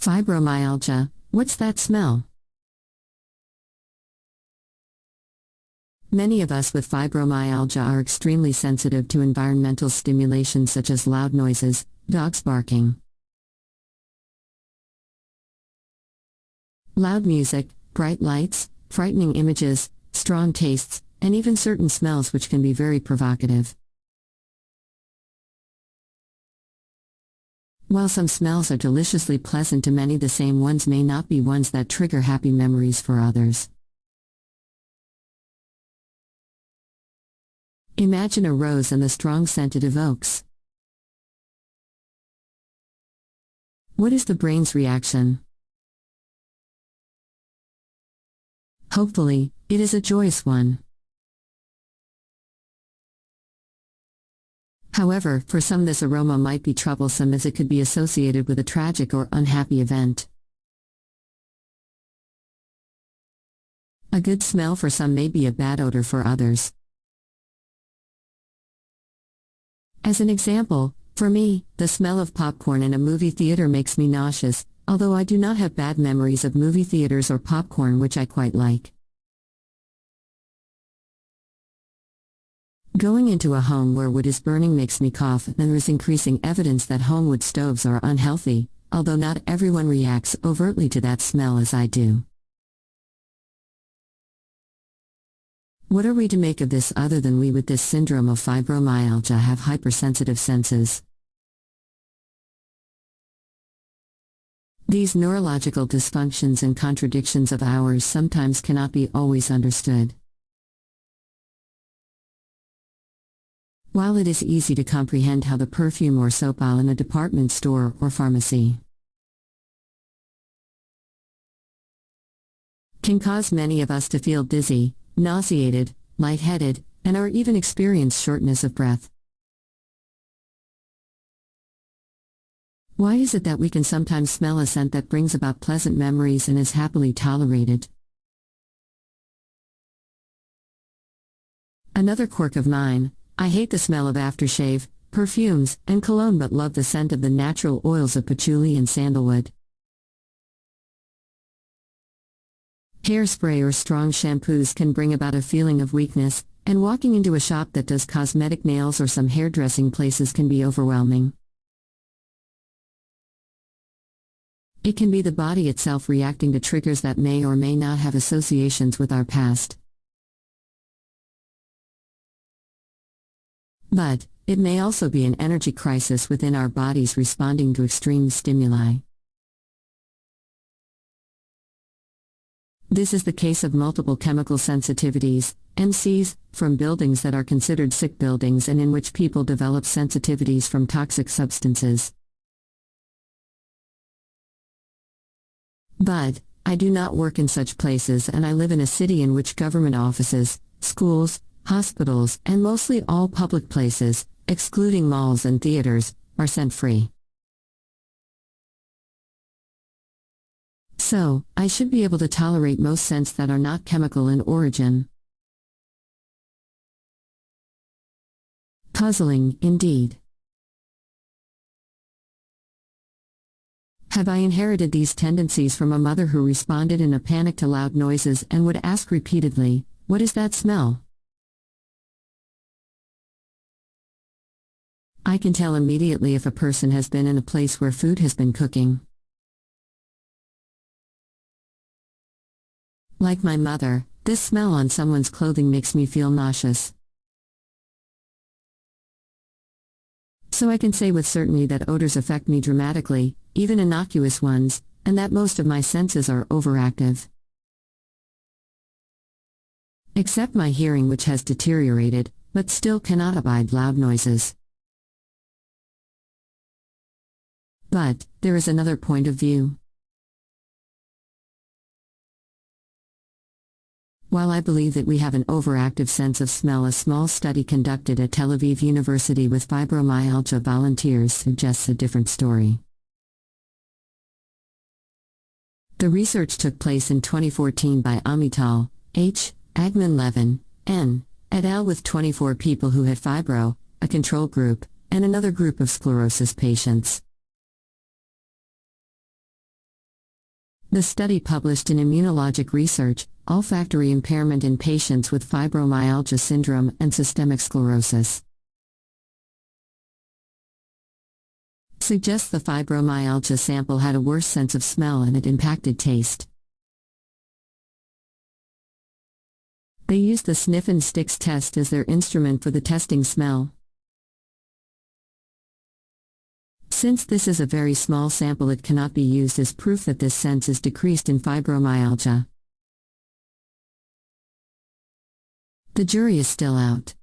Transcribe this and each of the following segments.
Fibromyalgia, what's that smell? Many of us with fibromyalgia are extremely sensitive to environmental stimulation such as loud noises, dogs barking, loud music, bright lights, frightening images, strong tastes, and even certain smells which can be very provocative. While some smells are deliciously pleasant to many, the same ones may not be ones that trigger happy memories for others. Imagine a rose and the strong scent it evokes. What is the brain's reaction? Hopefully, it is a joyous one. However, for some this aroma might be troublesome as it could be associated with a tragic or unhappy event. A good smell for some may be a bad odor for others. As an example, for me, the smell of popcorn in a movie theater makes me nauseous, although I do not have bad memories of movie theaters or popcorn, which I quite like. Going into a home where wood is burning makes me cough, and there is increasing evidence that home wood stoves are unhealthy, although not everyone reacts overtly to that smell as I do. What are we to make of this other than we with this syndrome of fibromyalgia have hypersensitive senses? These neurological dysfunctions and contradictions of ours sometimes cannot be always understood. While it is easy to comprehend how the perfume or soap aisle in a department store or pharmacy can cause many of us to feel dizzy, nauseated, lightheaded, and or even experience shortness of breath. Why is it that we can sometimes smell a scent that brings about pleasant memories and is happily tolerated? Another quirk of mine: I hate the smell of aftershave, perfumes, and cologne, but love the scent of the natural oils of patchouli and sandalwood. Hairspray or strong shampoos can bring about a feeling of weakness, and walking into a shop that does cosmetic, nails, or some hairdressing places can be overwhelming. It can be the body itself reacting to triggers that may or may not have associations with our past. But it may also be an energy crisis within our bodies responding to extreme stimuli. This is the case of multiple chemical sensitivities, MCs, from buildings that are considered sick buildings and in which people develop sensitivities from toxic substances. But I do not work in such places, and I live in a city in which government offices, schools, hospitals, and mostly all public places, excluding malls and theaters, are scent-free. So, I should be able to tolerate most scents that are not chemical in origin. Puzzling, indeed. Have I inherited these tendencies from a mother who responded in a panic to loud noises and would ask repeatedly, "What is that smell?" I can tell immediately if a person has been in a place where food has been cooking. Like my mother, this smell on someone's clothing makes me feel nauseous. So I can say with certainty that odors affect me dramatically, even innocuous ones, and that most of my senses are overactive. Except my hearing, which has deteriorated, but still cannot abide loud noises. But there is another point of view. While I believe that we have an overactive sense of smell, a small study conducted at Tel Aviv University with fibromyalgia volunteers suggests a different story. The research took place in 2014 by Amital, H., Agman Levin, N., et al. With 24 people who had fibro, a control group, and another group of sclerosis patients. The study published in Immunologic Research, Olfactory Impairment in Patients with Fibromyalgia Syndrome and Systemic Sclerosis, suggests the fibromyalgia sample had a worse sense of smell and it impacted taste. They used the sniff and sticks test as their instrument for the testing smell. Since this is a very small sample, it cannot be used as proof that this sense is decreased in fibromyalgia. The jury is still out.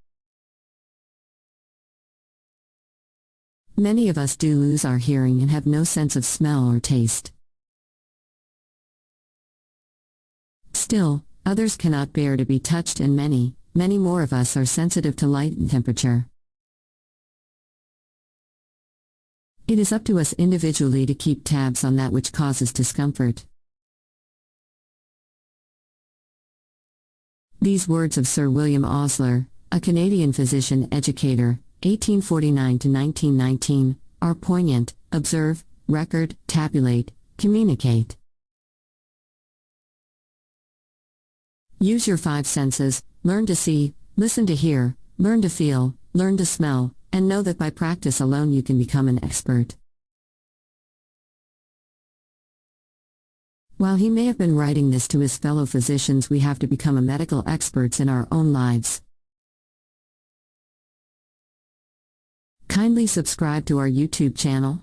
Many of us do lose our hearing and have no sense of smell or taste. Still, others cannot bear to be touched, and many more of us are sensitive to light and temperature. It is up to us individually to keep tabs on that which causes discomfort. These words of Sir William Osler, a Canadian physician educator, 1849 to 1919, are poignant: observe, record, tabulate, communicate. Use your five senses, learn to see, listen to hear, learn to feel, learn to smell, and know that by practice alone you can become an expert. While he may have been writing this to his fellow physicians, we have to become medical experts in our own lives. Kindly subscribe to our YouTube channel.